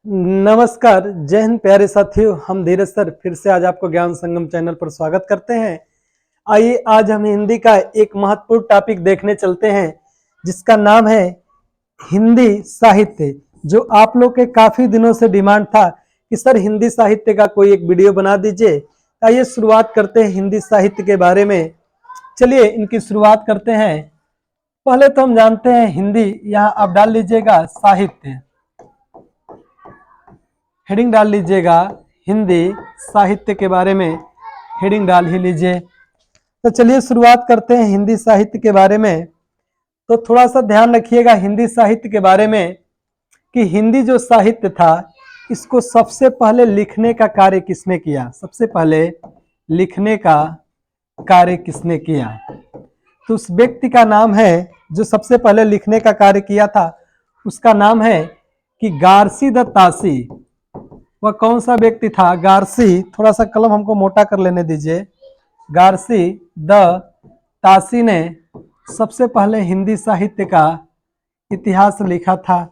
नमस्कार, जय हिंद प्यारे साथियों। हम धीरज सर फिर से आज आपको ज्ञान संगम चैनल पर स्वागत करते हैं। आइए आज हम हिंदी का एक महत्वपूर्ण टॉपिक देखने चलते हैं जिसका नाम है हिंदी साहित्य। जो आप लोग के काफी दिनों से डिमांड था कि सर हिंदी साहित्य का कोई एक वीडियो बना दीजिए। आइए शुरुआत करते हैं हिंदी साहित्य के बारे में। चलिए इनकी शुरुआत करते हैं। पहले तो हम जानते हैं हिंदी, यहाँ आप डाल लीजिएगा साहित्य, हेडिंग डाल लीजिएगा हिंदी साहित्य के बारे में, हेडिंग डाल ही लीजिए। तो चलिए शुरुआत करते हैं हिंदी साहित्य के बारे में। तो थोड़ा सा ध्यान रखिएगा हिंदी साहित्य के बारे में कि हिंदी जो साहित्य था इसको सबसे पहले लिखने का कार्य किसने किया। सबसे पहले लिखने का कार्य किसने किया, तो उस व्यक्ति का नाम है जो सबसे पहले लिखने का कार्य किया था, उसका नाम है कि गारसी द तासी। वह कौन सा व्यक्ति था? गारसी, थोड़ा सा कलम हमको मोटा कर लेने दीजिए। गारसी द तासी ने सबसे पहले हिंदी साहित्य का इतिहास लिखा था।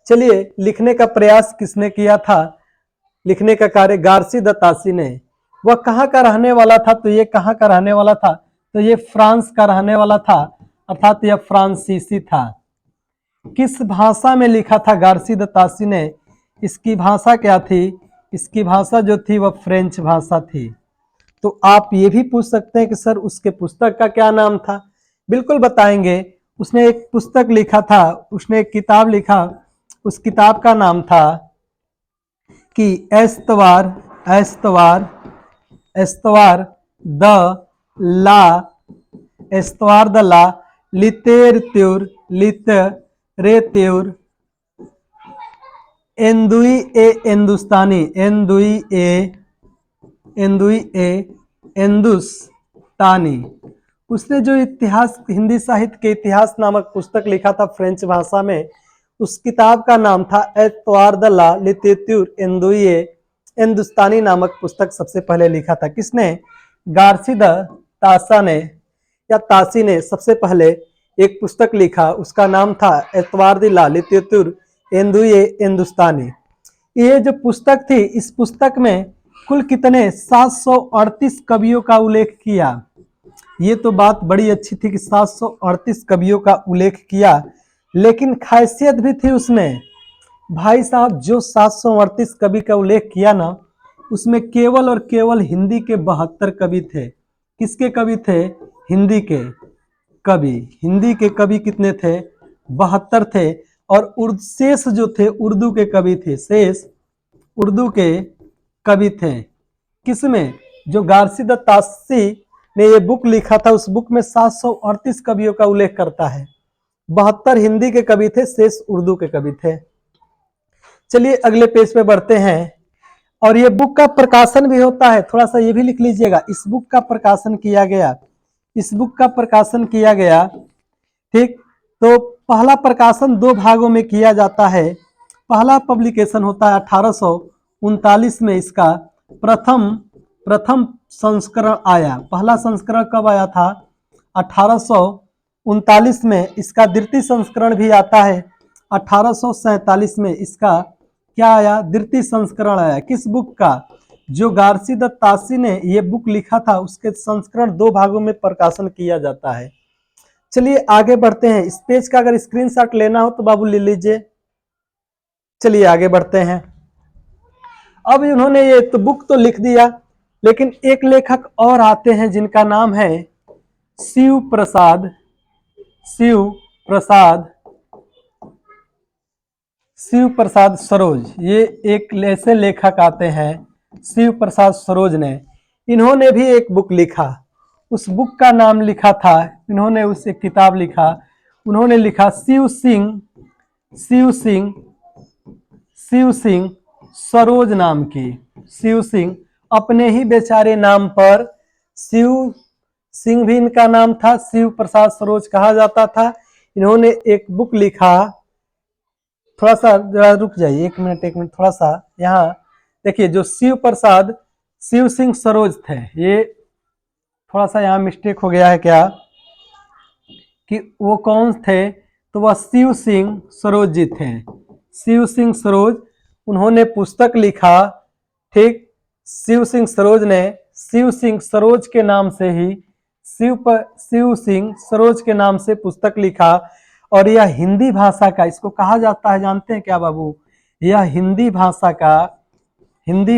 चलिए लिखने का प्रयास किसने किया था? लिखने का कार्य गारसी द तासी ने। वह कहाँ का रहने वाला था? तो ये कहाँ का रहने वाला था? तो ये फ्रांस का रहने वाला था, अर्थात यह फ्रांसीसी था। किस भाषा में लिखा था गारसी द तासी ने? इसकी भाषा क्या थी? इसकी भाषा जो थी वह फ्रेंच भाषा थी। तो आप ये भी पूछ सकते हैं कि सर उसके पुस्तक का क्या नाम था? बिल्कुल बताएंगे। उसने एक पुस्तक लिखा था, उसने एक किताब लिखा, उस किताब का नाम था कि एस्तवार एस्तवार एस्तवार द ला एस्तवार द ला लितेरत्यूर लितरेत्यूर एंदुई ए हिंदुस्तानी एंदुई ए हिंदुस्तानी। उसने जो इतिहास, हिंदी साहित्य के इतिहास नामक पुस्तक लिखा था फ्रेंच भाषा में, उस किताब का नाम था एतवार द ला लितेरत्यूर एंदुई ए हिंदुस्तानी नामक पुस्तक सबसे पहले लिखा था। किसने? गारसी द तासा ने या तासी ने सबसे पहले एक पुस्तक लिखा, उसका नाम था एतवार द ला लितेरत्यूर एंदुई ए हिंदुस्तानी। ये जो पुस्तक थी, इस पुस्तक में कुल कितने 738 कवियों का उल्लेख किया। ये तो बात बड़ी अच्छी थी कि 738 कवियों का उल्लेख किया, लेकिन खासियत भी थी उसमें। भाई साहब, जो 738 कवि का उल्लेख किया ना, उसमें केवल और केवल हिंदी के 72 कवि थे। किसके कवि थे? हिंदी के कवि। हिंदी के कवि कितने थे? 72 थे। और शेष जो थे उर्दू के कवि थे। शेष उर्दू के कवि थे। किसमें? जो गारसी द तासी ने ये बुक लिखा था, उस बुक में 738 कवियों का उल्लेख करता है। 72 हिंदी के कवि थे, शेष उर्दू के कवि थे। चलिए अगले पेज पे बढ़ते हैं। और ये बुक का प्रकाशन भी होता है, थोड़ा सा ये भी लिख लीजिएगा। इस बुक का प्रकाशन किया गया, इस बुक का प्रकाशन किया गया, ठीक। तो पहला प्रकाशन 2 भागों में किया जाता है। पहला पब्लिकेशन होता है 1839 में, इसका प्रथम संस्करण आया। पहला संस्करण कब आया था? 1839 में। इसका द्वितीय संस्करण भी आता है 1847 में। इसका क्या आया? द्वितीय संस्करण आया। किस बुक का? जो गारसी द तासी ने ये बुक लिखा था, उसके संस्करण 2 भागों में प्रकाशन किया जाता है। चलिए आगे बढ़ते हैं। इस पेज का अगर स्क्रीनशॉट लेना हो तो बाबू ले लीजिए। चलिए आगे बढ़ते हैं। अब उन्होंने ये तो बुक तो लिख दिया, लेकिन एक लेखक और आते हैं जिनका नाम है शिव प्रसाद सरोज। ये एक ऐसे लेखक आते हैं, शिव प्रसाद सरोज ने। इन्होंने भी एक बुक लिखा, उस बुक का नाम लिखा था, इन्होंने उस एक किताब लिखा, उन्होंने लिखा शिव सिंह सरोज नाम की। शिव सिंह अपने ही बेचारे नाम पर, शिव सिंह भी इनका नाम था, शिव प्रसाद सरोज कहा जाता था। इन्होंने एक बुक लिखा। थोड़ा सा रुक जाइए, एक मिनट थोड़ा सा। यहाँ देखिए, जो शिव सिंह सरोज थे, ये थोड़ा सा यहाँ मिस्टेक हो गया है क्या कि वो कौन थे? तो वह शिव सिंह सरोज जी थे। शिव सिंह सरोज उन्होंने पुस्तक लिखा, ठीक। शिव सिंह सरोज ने शिव सिंह सरोज के नाम से ही शिव सिंह सरोज के नाम से पुस्तक लिखा। और यह हिंदी भाषा का, इसको कहा जाता है, जानते हैं क्या बाबू? यह हिंदी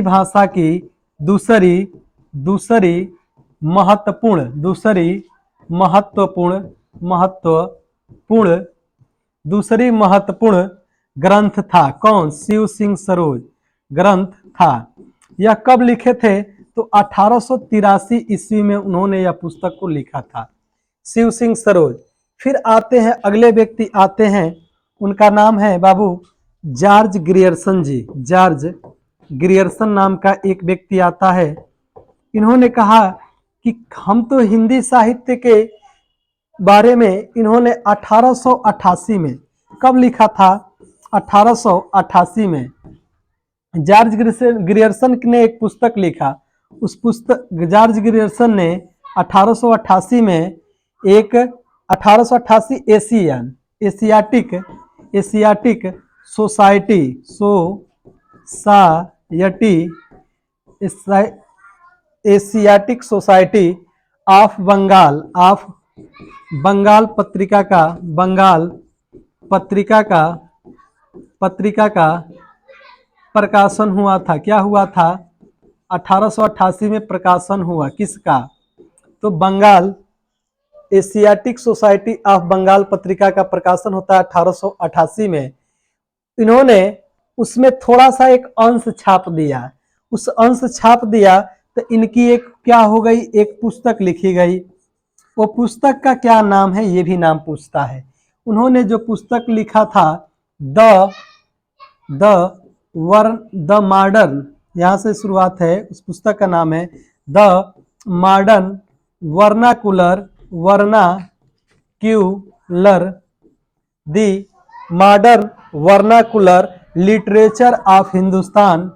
भाषा की दूसरी महत्वपूर्ण ग्रंथ था। कौन? शिव सिंह सरोज ग्रंथ था। यह कब लिखे थे? तो 1883 ईस्वी में उन्होंने यह पुस्तक को लिखा था, शिव सिंह सरोज। फिर आते हैं, अगले व्यक्ति आते हैं, उनका नाम है बाबू जॉर्ज ग्रियर्सन जी। जॉर्ज ग्रियर्सन नाम का एक व्यक्ति आता है। इन्होंने कहा कि हम तो हिंदी साहित्य के बारे में इन्होंने 1888 में, कब लिखा था? 1888 में जॉर्ज ग्रियर्सन ने एक पुस्तक लिखा। उस पुस्तक जॉर्ज ग्रियर्सन ने 1888 में एक 1888 एशियाटिक सोसाइटी ऑफ बंगाल पत्रिका का प्रकाशन हुआ था। क्या हुआ था? 1888 में प्रकाशन हुआ। किसका? तो Bengal Asiatic Society of Bengal पत्रिका का प्रकाशन होता है 1888 में। इन्होंने उसमें थोड़ा सा एक अंश छाप दिया। उस अंश छाप दिया तो इनकी एक क्या हो गई? एक पुस्तक लिखी गई। वो पुस्तक का क्या नाम है, ये भी नाम पूछता है। उन्होंने जो पुस्तक लिखा था द मॉडर्न, यहाँ से शुरुआत है, उस पुस्तक का नाम है the modern vernacular literature of Hindustan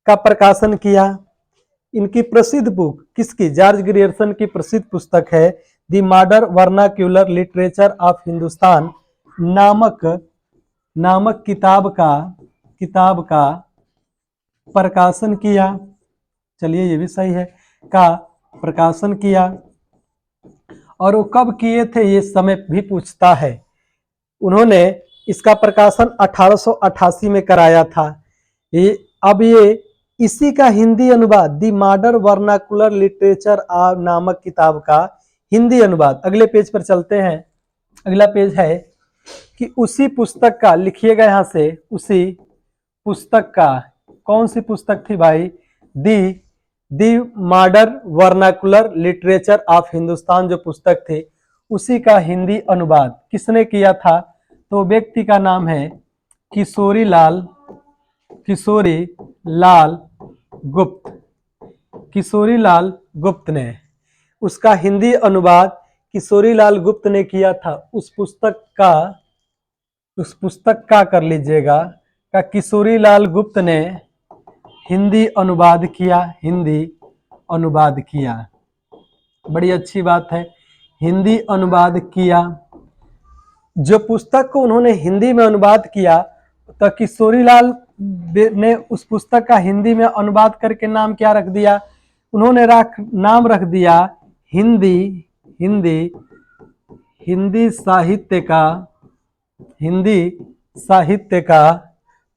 का प्रकाशन किया। इनकी प्रसिद्ध बुक किसकी? जॉर्ज ग्रियर्सन की प्रसिद्ध पुस्तक है the modern vernacular literature of Hindustan नामक किताब का प्रकाशन किया। चलिए, ये भी सही है, का प्रकाशन किया। और वो कब किए थे ये समय भी पूछता है। उन्होंने इसका प्रकाशन 1888 में कराया था। ये इसी का हिंदी अनुवाद द मॉडर्न वर्नाकुलर लिटरेचर नामक किताब का हिंदी अनुवाद, अगले पेज पर चलते हैं। अगला पेज है कि उसी पुस्तक का, लिखिएगा यहाँ से, उसी पुस्तक का, कौन सी पुस्तक थी भाई? The modern vernacular literature of Hindustan जो पुस्तक थी, उसी का हिंदी अनुवाद किसने किया था? तो व्यक्ति का नाम है किशोरी लाल गुप्त ने उसका हिंदी अनुवाद किशोरी लाल गुप्त ने किया था। उस पुस्तक का कर लीजिएगा, का किशोरी लाल गुप्त ने हिंदी अनुवाद किया। बड़ी अच्छी बात है, हिंदी अनुवाद किया। जो पुस्तक को उन्होंने हिंदी में अनुवाद किया, तो किशोरी लाल ने उस पुस्तक का हिंदी में अनुवाद करके नाम क्या रख दिया? उन्होंने नाम रख दिया हिंदी साहित्य का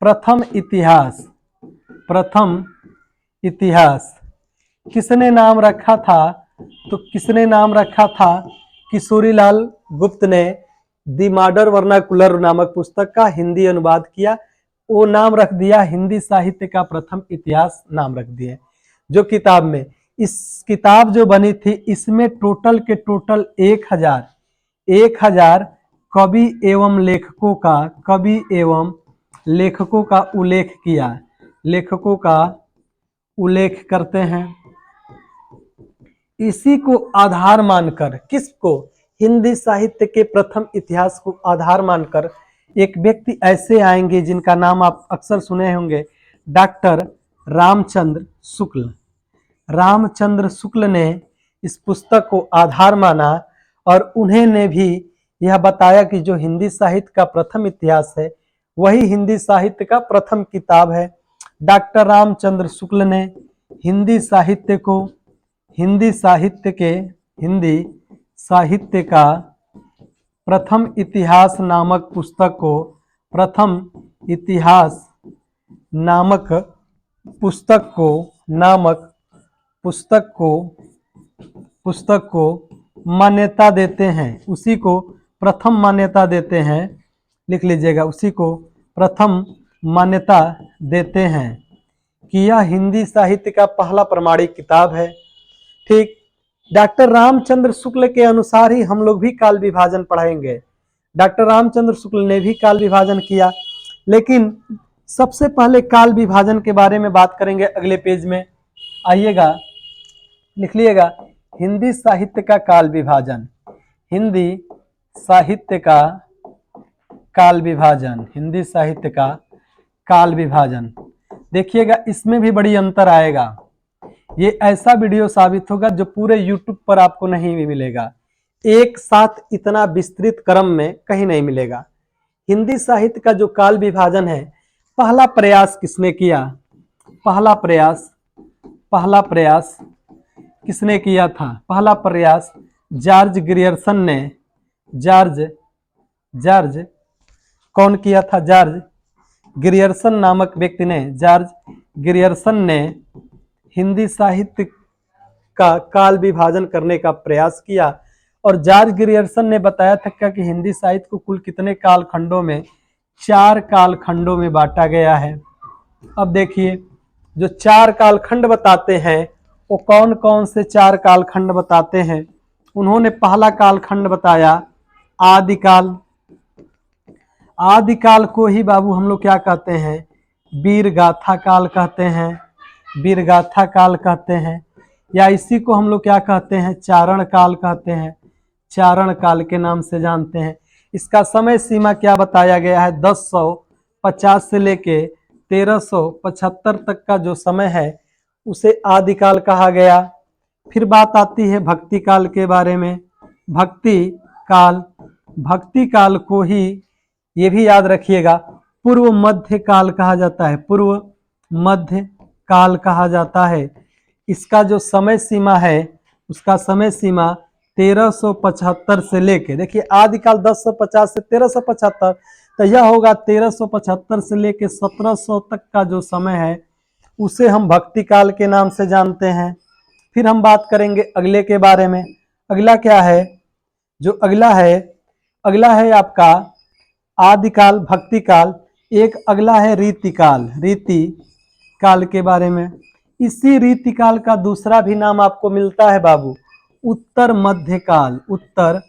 प्रथम इतिहास। किसने नाम रखा था? तो किसने नाम रखा था? किशोरी लाल गुप्त ने द मॉडर्न वर्नाकुलर नामक पुस्तक का हिंदी अनुवाद किया। वो नाम रख दिया हिंदी साहित्य का प्रथम इतिहास, नाम रख दिए। जो किताब में, इस किताब जो बनी थी, इसमें टोटल के टोटल 1000 कवि एवं लेखकों का उल्लेख किया। लेखकों का उल्लेख करते हैं। इसी को आधार मानकर, किसको? हिंदी साहित्य के प्रथम इतिहास को आधार मानकर एक व्यक्ति ऐसे आएंगे जिनका नाम आप अक्सर सुने होंगे, डॉक्टर रामचंद्र शुक्ल ने इस पुस्तक को आधार माना और उन्हें ने भी यह बताया कि जो हिंदी साहित्य का प्रथम इतिहास है वही हिंदी साहित्य का प्रथम किताब है। डॉक्टर रामचंद्र शुक्ल ने हिंदी साहित्य का प्रथम इतिहास नामक पुस्तक को मान्यता देते हैं, उसी को प्रथम मान्यता देते हैं। लिख लीजिएगा, उसी को प्रथम मान्यता देते हैं कि यह हिंदी साहित्य का पहला प्रमाणिक किताब है। ठीक, डॉक्टर रामचंद्र शुक्ल के अनुसार ही हम लोग भी काल विभाजन पढ़ेंगे। डॉक्टर रामचंद्र शुक्ल ने भी काल विभाजन किया, लेकिन सबसे पहले काल विभाजन के बारे में बात करेंगे अगले पेज में। आइएगा, लिख लीजिएगा, हिंदी साहित्य का काल विभाजन, हिंदी साहित्य का काल विभाजन। देखिएगा, इसमें भी बड़ी अंतर आएगा। ये ऐसा वीडियो साबित होगा जो पूरे YouTube पर आपको नहीं भी मिलेगा, एक साथ इतना विस्तृत क्रम में कहीं नहीं मिलेगा। हिंदी साहित्य का जो काल विभाजन है, पहला प्रयास किसने किया? पहला प्रयास किसने किया था? पहला प्रयास जॉर्ज ग्रियर्सन ने। जॉर्ज कौन किया था? जॉर्ज ग्रियर्सन नामक व्यक्ति ने, जॉर्ज ग्रियर्सन ने हिंदी साहित्य का काल विभाजन करने का प्रयास किया। और जॉर्ज ग्रियर्सन ने बताया था कि हिंदी साहित्य को कुल कितने कालखंडों में? 4 कालखंडों में बांटा गया है। अब देखिए, जो 4 कालखंड बताते हैं वो कौन कौन से 4 कालखंड बताते हैं? उन्होंने पहला कालखंड बताया आदिकाल। आदिकाल को ही बाबू हम लोग क्या कहते हैं? वीरगाथा काल कहते हैं, वीरगाथा काल कहते हैं, या इसी को हम लोग क्या कहते हैं? चारण काल कहते हैं, चारण काल के नाम से जानते हैं। इसका समय सीमा क्या बताया गया है? 1050 से लेके 1375 तक का जो समय है उसे आदिकाल कहा गया। फिर बात आती है भक्ति काल के बारे में। भक्ति काल को ही, ये भी याद रखिएगा, पूर्व मध्य काल कहा जाता है, पूर्व मध्य काल कहा जाता है। इसका जो समय सीमा है, उसका समय सीमा 1375 से लेके, देखिए आदिकाल 1050 से 1375, तो यह होगा 1375 से लेके 1700 तक का जो समय है उसे हम भक्ति काल के नाम से जानते हैं। फिर हम बात करेंगे अगले के बारे में। अगला क्या है? जो अगला है आपका आदिकाल, भक्ति काल। एक अगला है रीति काल के बारे में। इसी रीति काल का दूसरा भी नाम आपको मिलता है बाबू, उत्तर मध्य काल। उत्तर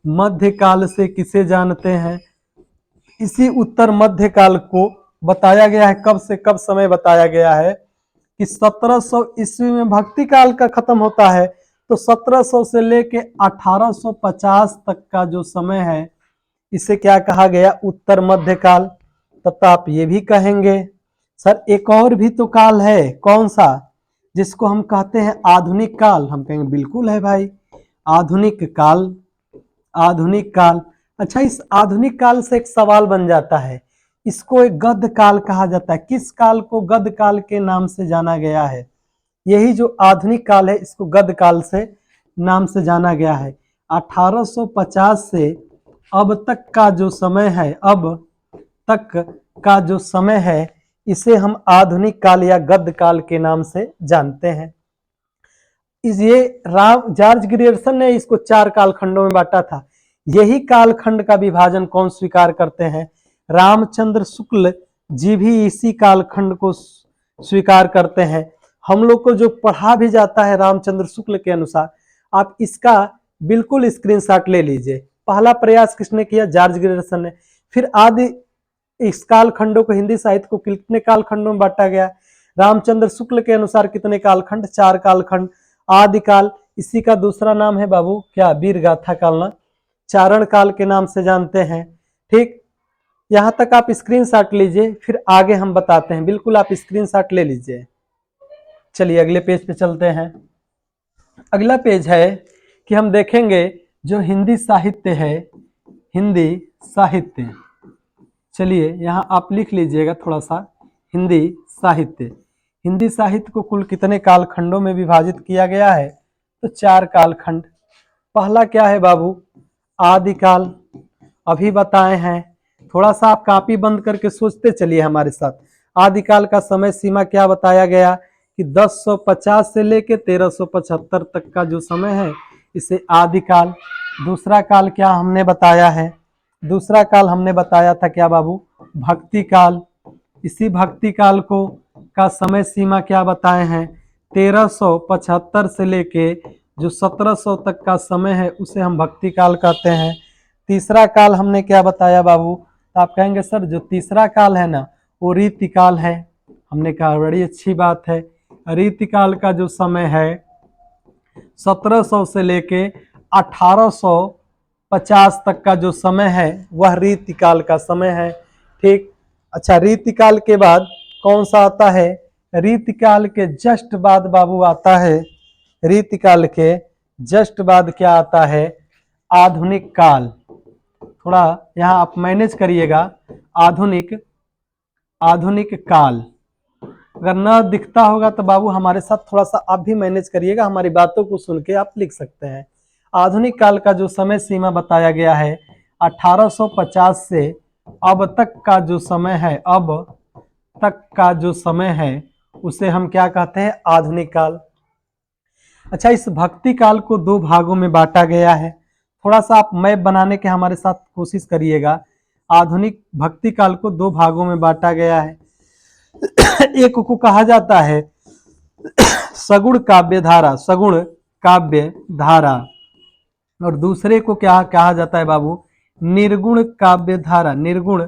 मध्य काल से किसे जानते हैं? इसी उत्तर मध्य काल को बताया गया है, कब से कब समय बताया गया है कि 1700 ईस्वी में भक्ति काल का खत्म होता है, तो 1700 से लेके 1850 तक का जो समय है इसे क्या कहा गया? उत्तर मध्य काल। तब तो आप ये भी कहेंगे सर एक और भी तो काल है, कौन सा? जिसको हम कहते हैं आधुनिक काल। हम कहेंगे बिल्कुल है भाई, आधुनिक काल। अच्छा, इस आधुनिक काल से एक सवाल बन जाता है, इसको एक गद्य काल कहा जाता है। किस काल को गद्य काल के नाम से जाना गया है? यही जो आधुनिक काल है इसको गद्य काल से नाम से जाना गया है। 1850 से अब तक का जो समय है इसे हम आधुनिक काल या गद्य काल के नाम से जानते हैं। जॉर्ज ग्रियर्सन ने इसको 4 कालखंडों में बांटा था। यही कालखंड का विभाजन कौन स्वीकार करते हैं? रामचंद्र शुक्ल जी भी इसी कालखंड को स्वीकार करते हैं। हम लोग को जो पढ़ा भी जाता है रामचंद्र शुक्ल के अनुसार, आप इसका बिल्कुल स्क्रीनशॉट ले लीजिए। पहला प्रयास किसने किया? जॉर्ज ग्रियर्सन ने। फिर इस कालखंडों को, हिंदी साहित्य को कितने कालखंडों में बांटा गया? रामचंद्र शुक्ल के अनुसार कितने कालखंड? 4 कालखंड। आदिकाल, इसी का दूसरा नाम है बाबू क्या? वीरगाथा काल ना, चारण काल के नाम से जानते हैं। ठीक, यहां तक आप स्क्रीनशॉट लीजिए, फिर आगे हम बताते हैं। बिल्कुल आप स्क्रीनशॉट ले लीजिए। चलिए अगले पेज पे चलते हैं। अगला पेज है कि हम देखेंगे जो हिंदी साहित्य है, हिंदी साहित्य, चलिए यहाँ आप लिख लीजिएगा थोड़ा सा, हिंदी साहित्य। हिंदी साहित्य को कुल कितने कालखंडों में विभाजित किया गया है? तो 4 कालखंड। पहला क्या है बाबू? आदिकाल, अभी बताए हैं। थोड़ा सा आप कॉपी बंद करके सोचते चलिए हमारे साथ। आदिकाल का समय सीमा क्या बताया गया कि 1050 से लेके 1375 तक का जो समय है इसे आदिकाल। दूसरा काल क्या हमने बताया है? दूसरा काल हमने बताया था क्या बाबू? भक्ति काल। इसी भक्ति काल को का समय सीमा क्या बताए हैं? 1375 से लेके जो 1700 तक का समय है उसे हम भक्ति काल कहते हैं। तीसरा काल हमने क्या बताया बाबू? तो आप कहेंगे सर जो तीसरा काल है ना वो रीतिकाल है। हमने कहा बड़ी अच्छी बात है। रीतिकाल का जो समय है 1700 से लेके 1850 तक का जो समय है वह रीतिकाल का समय है। ठीक। अच्छा, रीतिकाल के बाद कौन सा आता है? रीतिकाल के जस्ट बाद बाबू आता है, रीतिकाल के जस्ट बाद क्या आता है? आधुनिक काल। थोड़ा यहाँ आप मैनेज करिएगा, आधुनिक, आधुनिक काल। अगर न दिखता होगा तो बाबू हमारे साथ थोड़ा सा आप भी मैनेज करिएगा, हमारी बातों को सुन के आप लिख सकते हैं। आधुनिक काल का जो समय सीमा बताया गया है 1850 से अब तक का जो समय है, अब तक का जो समय है उसे हम क्या कहते हैं? आधुनिक काल। अच्छा, इस भक्ति काल को 2 भागों में बांटा गया है। थोड़ा सा आप मैप बनाने के हमारे साथ कोशिश करिएगा। आधुनिक भक्ति काल को 2 भागों में बांटा गया है। एक को कहा जाता है सगुण काव्य धारा, सगुण काव्य धारा, और दूसरे को क्या कहा जाता है बाबू? निर्गुण काव्य धारा, निर्गुण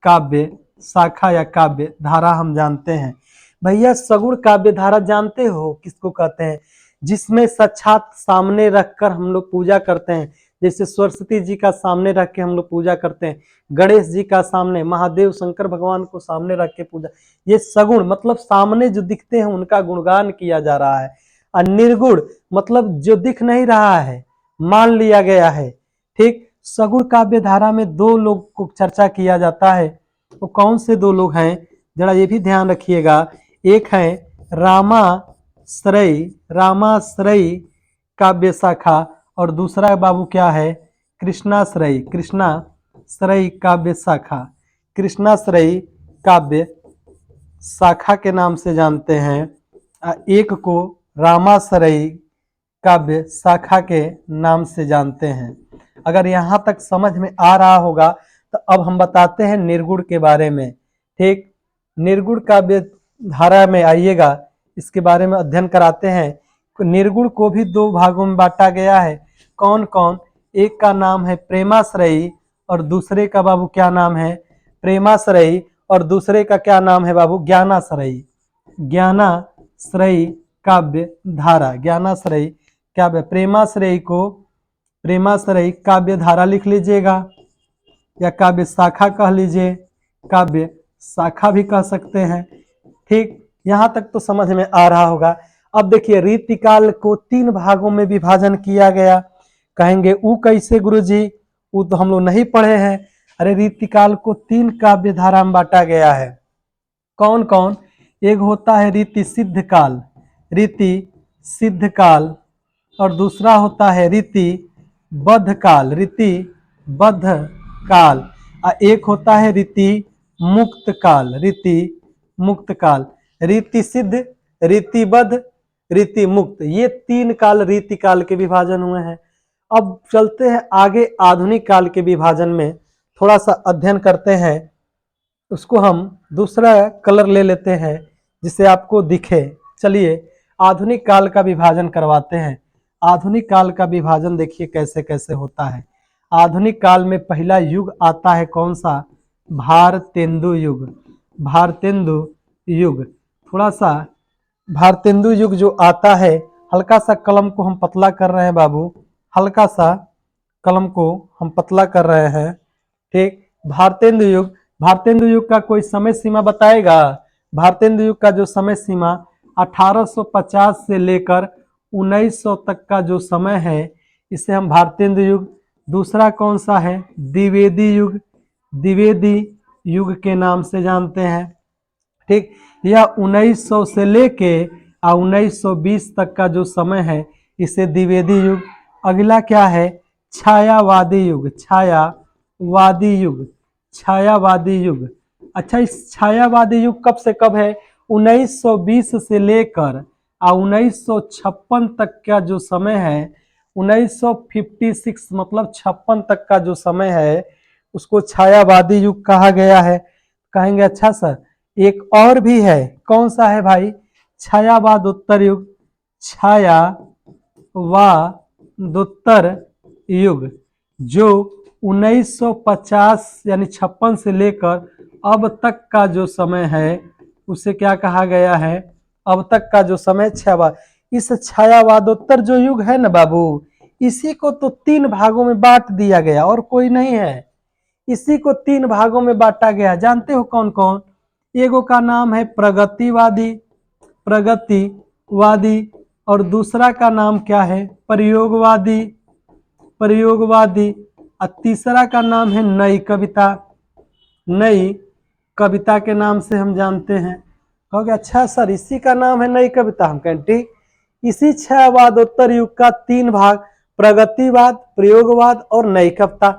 काव्य शाखा या काव्य धारा हम जानते हैं। भैया सगुण काव्य धारा जानते हो किसको कहते हैं? जिसमें साक्षात सामने रखकर हम लोग पूजा करते हैं, जैसे सरस्वती जी का सामने रख के हम लोग पूजा करते हैं, गणेश जी का सामने, महादेव शंकर भगवान को सामने रख के पूजा। ये सगुण मतलब सामने जो दिखते हैं उनका गुणगान किया जा रहा है। और निर्गुण मतलब जो दिख नहीं रहा है, मान लिया गया है। ठीक। सगुण काव्य धारा में 2 लोग को चर्चा किया जाता है। वो कौन से 2 लोग हैं जरा ये भी ध्यान रखिएगा। एक है रामाश्रयी, रामाश्रयी काव्य शाखा, और दूसरा बाबू क्या है? कृष्णाश्रयी, कृष्णाश्रयी काव्य शाखा। कृष्णाश्रयी काव्य शाखा के नाम से जानते हैं। एक को रामाश्रयी काव्य शाखा के नाम से जानते हैं। अगर यहाँ तक समझ में आ रहा होगा तो अब हम बताते हैं निर्गुण के बारे में। ठीक। निर्गुण काव्य धारा में आइएगा, इसके बारे में अध्ययन कराते हैं। निर्गुण को भी 2 भागों में बांटा गया है। कौन कौन? एक का नाम है प्रेमाश्रयी और दूसरे का बाबू क्या नाम है? प्रेमाश्रयी, और दूसरे का क्या नाम है बाबू? ज्ञानाश्रयी। ज्ञानाश्रयी काव्य धारा, ज्ञानाश्रयी काव्य। प्रेमाश्रयी को प्रेमाश्रयी काव्य धारा लिख लीजिएगा, या काव्य शाखा कह लीजिए, काव्य शाखा भी कह सकते हैं। ठीक। यहाँ तक तो समझ में आ रहा होगा। अब देखिए रीतिकाल को 3 भागों में विभाजन किया गया। कहेंगे वो कैसे गुरुजी? वो तो हम लोग नहीं पढ़े हैं। अरे रीतिकाल को 3 काव्य धारा में बांटा गया है। कौन कौन? एक होता है रीति सिद्ध काल, रीति सिद्ध काल, और दूसरा होता है रीति बद्ध काल, रीति बद्ध काल, और एक होता है रीति मुक्त काल, रीति मुक्त काल। रीति सिद्ध, रीतिबद्ध, रीति मुक्त, ये 3 काल रीति काल के विभाजन हुए हैं। अब चलते हैं आगे आधुनिक काल के विभाजन में, थोड़ा सा अध्ययन करते हैं। उसको हम दूसरा कलर ले लेते हैं जिससे आपको दिखे। चलिए आधुनिक काल का विभाजन करवाते हैं। आधुनिक काल का विभाजन देखिए कैसे कैसे होता है। आधुनिक काल में पहला युग आता है कौन सा? भारतेंदु युग। भारतेंदु युग, थोड़ा सा भारतेंदु युग जो आता है, हल्का सा कलम को हम पतला कर रहे हैं बाबू, हल्का सा कलम को हम पतला कर रहे हैं। ठीक। भारतेंदु युग, भारतेंदु युग का कोई समय सीमा बताएगा? भारतेंदु युग का जो समय सीमा 1850 से लेकर 1900 तक का जो समय है इसे हम भारतेंदु युग, दूसरा कौन सा है द्विवेदी युग, द्विवेदी युग के नाम से जानते हैं। ठीक, यह 1900 से लेके 1920 तक का जो समय है इसे द्विवेदी युग। अगला क्या है छायावादी युग, छायावादी युग, छायावादी युग। अच्छा, इस छायावादी युग कब से कब है 1920 से लेकर 1956 तक का जो समय है 1956 मतलब 56 तक का जो समय है उसको छायावादी युग कहा गया है। कहेंगे अच्छा सर एक और भी है, कौन सा है भाई छायावादोत्तर युग, छायावादोत्तर युग जो 1950 यानी 56 से लेकर अब तक का जो समय है उसे क्या कहा गया है, अब तक का जो समय छायावाद। इस छायावादोत्तर जो युग है ना बाबू, इसी को तो 3 भागों में बांट दिया गया और कोई नहीं है, इसी को 3 भागों में बांटा गया। जानते हो कौन कौन, एगो का नाम है प्रगतिवादी, प्रगतिवादी, और दूसरा का नाम क्या है प्रयोगवादी, प्रयोगवादी, और तीसरा का नाम है नई कविता, नई कविता के नाम से हम जानते हैं। कहोगे अच्छा सर इसी का नाम है नई कविता, हम कहें ठीक, इसी छायावादोत्तर युग का 3 भाग प्रगतिवाद, प्रयोगवाद और नई कविता।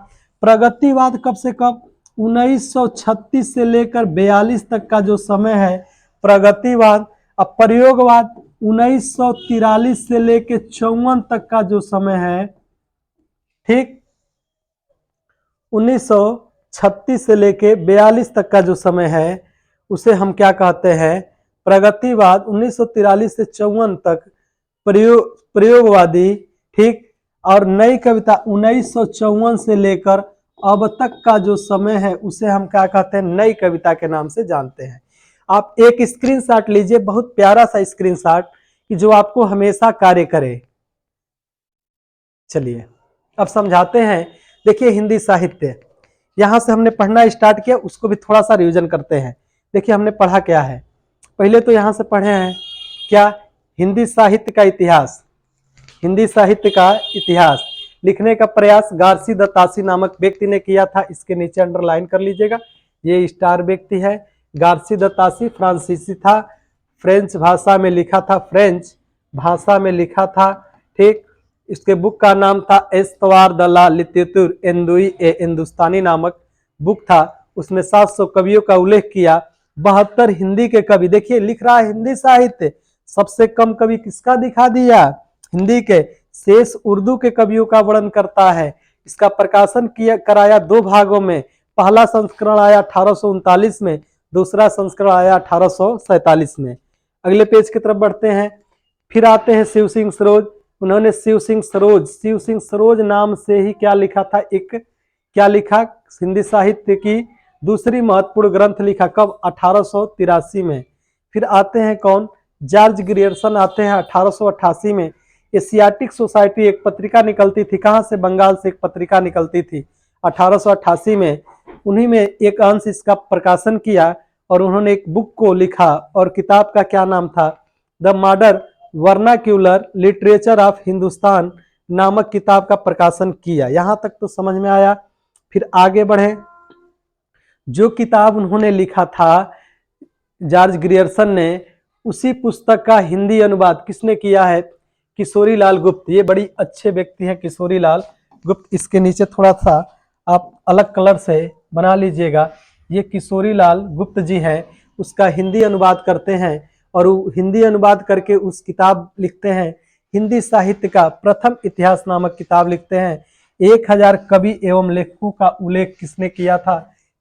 प्रगतिवाद कब से कब 1936 से लेकर 42 तक का जो समय है प्रगतिवाद। अब प्रयोगवाद 1943 से लेकर 54 तक का जो समय है, ठीक 1936 से लेके 42 तक का जो समय है उसे हम क्या कहते हैं प्रगतिवाद। 1943 से 54 तक प्रयोगवादी, ठीक, और नई कविता 1954 से लेकर अब तक का जो समय है उसे हम क्या कहते हैं नई कविता के नाम से जानते हैं। आप एक स्क्रीनशॉट लीजिए, बहुत प्यारा सा स्क्रीनशॉट कि जो आपको हमेशा कार्य करे। चलिए अब समझाते हैं। देखिए हिंदी साहित्य, यहां से हमने पढ़ना स्टार्ट किया, उसको भी थोड़ा सा रिवीजन करते हैं। देखिए हमने पढ़ा क्या है, पहले तो यहां से पढ़े हैं क्या हिंदी साहित्य का इतिहास, हिंदी साहित्य का इतिहास लिखने का प्रयास गारसी दत्तासी नामक व्यक्ति ने किया था। इसके नीचे अंडरलाइन कर लीजिएगा, ये स्टार व्यक्ति है। गारसी दत्तासी फ्रांसीसी था, फ्रेंच भाषा में लिखा था, फ्रेंच भाषा में लिखा था, ठीक। इसके बुक का नाम था एस्तवार द ला लिटरेचर एंदुई ए हिंदुस्तानी नामक बुक था। उसमें 700 कवियों का उल्लेख किया, 72 हिंदी के कवि। देखिए लिख रहा है हिंदी साहित्य, सबसे कम कवि किसका दिखा दिया हिंदी के, शेष उर्दू के कवियों का वर्णन करता है। इसका प्रकाशन किया कराया 2 भागों में, पहला संस्करण आया 1839 में, दूसरा संस्करण आया 1847 में। अगले पेज की तरफ बढ़ते हैं। फिर आते हैं शिव सिंह सरोज, उन्होंने शिव सिंह सरोज नाम से ही क्या लिखा था, एक क्या लिखा हिंदी साहित्य की दूसरी महत्वपूर्ण ग्रंथ लिखा, कब 1883 में। फिर आते हैं कौन जॉर्ज ग्रियर्सन आते हैं 1888 में। एशियाटिक सोसाइटी एक पत्रिका निकलती थी, कहाँ से बंगाल से एक पत्रिका निकलती थी 1888 में, उन्हीं में एक अंश इसका प्रकाशन किया और उन्होंने एक बुक को लिखा और किताब का क्या नाम था the modern vernacular literature of Hindustan नामक किताब का प्रकाशन किया। यहां तक तो समझ में आया। फिर आगे बढ़े, जो किताब उन्होंने लिखा था जॉर्ज ग्रियर्सन ने, उसी पुस्तक का हिंदी अनुवाद किसने किया है किशोरी लाल गुप्त। ये बड़ी अच्छे व्यक्ति हैं किशोरी लाल गुप्त। इसके नीचे थोड़ा सा आप अलग कलर से बना लीजिएगा, ये किशोरी लाल गुप्त जी हैं, उसका हिंदी अनुवाद करते हैं और वो हिंदी अनुवाद करके उस किताब लिखते हैं, हिंदी साहित्य का प्रथम इतिहास नामक किताब लिखते हैं। 1000 कवि एवं लेखकों का उल्लेख किसने किया था,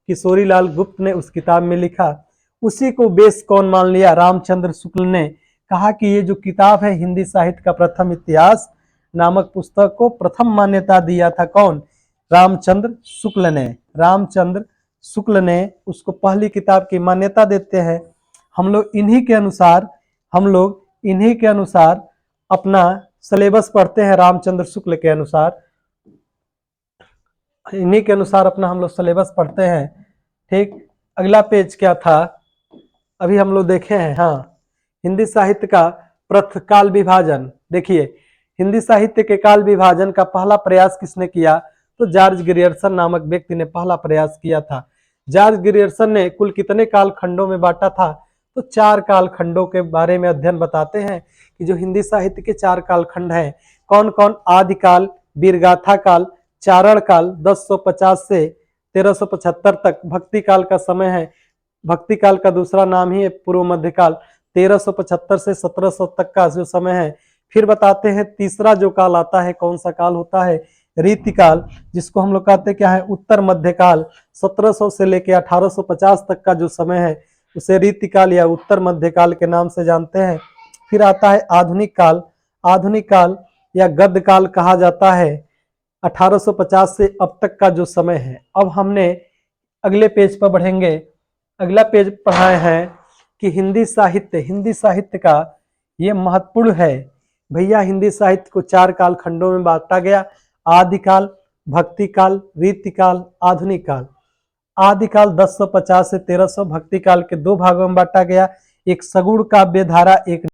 किशोरी लाल गुप्त ने उस किताब में लिखा। उसी को बेस कौन मान लिया, रामचंद्र शुक्ल ने कहा कि ये जो किताब है हिंदी साहित्य का प्रथम इतिहास नामक पुस्तक को प्रथम मान्यता दिया था कौन, रामचंद्र शुक्ल ने। रामचंद्र शुक्ल ने उसको पहली किताब की मान्यता देते हैं। हम लोग इन्हीं के अनुसार अपना सिलेबस पढ़ते हैं, रामचंद्र शुक्ल के अनुसार, इन्हीं के अनुसार अपना हम लोग सिलेबस पढ़ते हैं, ठीक। अगला पेज क्या था अभी हम लोग देखे हैं, हाँ, हिंदी साहित्य का काल विभाजन, देखिए, हिंदी साहित्य के काल विभाजन का पहला प्रयास किसने किया? तो जॉर्ज ग्रियर्सन नामक व्यक्ति ने पहला प्रयास किया था। जॉर्ज ग्रियर्सन ने कुल कितने काल खंडों में बांटा था? तो 4 काल खंडों के बारे में अध्ययन बताते हैं कि जो हिंदी साहित्य के 4 काल खंड हैं, कौन कौन? आदिकाल, वीरगाथा काल, चारण काल 1050 से 1375 तक, भक्ति काल का समय है, भक्ति काल का दूसरा नाम ही है पूर्व मध्यकाल, 1375 से 1700 तक का जो समय है। फिर बताते हैं तीसरा जो काल आता है, कौन सा काल होता है? रीतिकाल, जिसको हम लोग कहते हैं क्या है? उत्तर मध्यकाल, 1700 से लेकर 1850 तक का जो समय है उसे रीतिकाल या उत्तर मध्यकाल के नाम से जानते हैं। फिर आता है आधुनिक काल। आधुनिक काल या गद्य काल कहा जाता है 1850 से अब तक का जो समय है। अब हमने अगले पेज पर बढ़ेंगे। अगला पेज पढ़ाए हैं कि हिंदी साहित्य का ये महत्वपूर्ण है भैया। हिंदी साहित्य को 4 काल खंडों में बांटा गया, आदिकाल, भक्ति काल, रीतिकाल, आधुनिक काल। आदिकाल 1050 से 1300, भक्ति काल के 2 भागों में बांटा गया, एक सगुण काव्य धारा, एक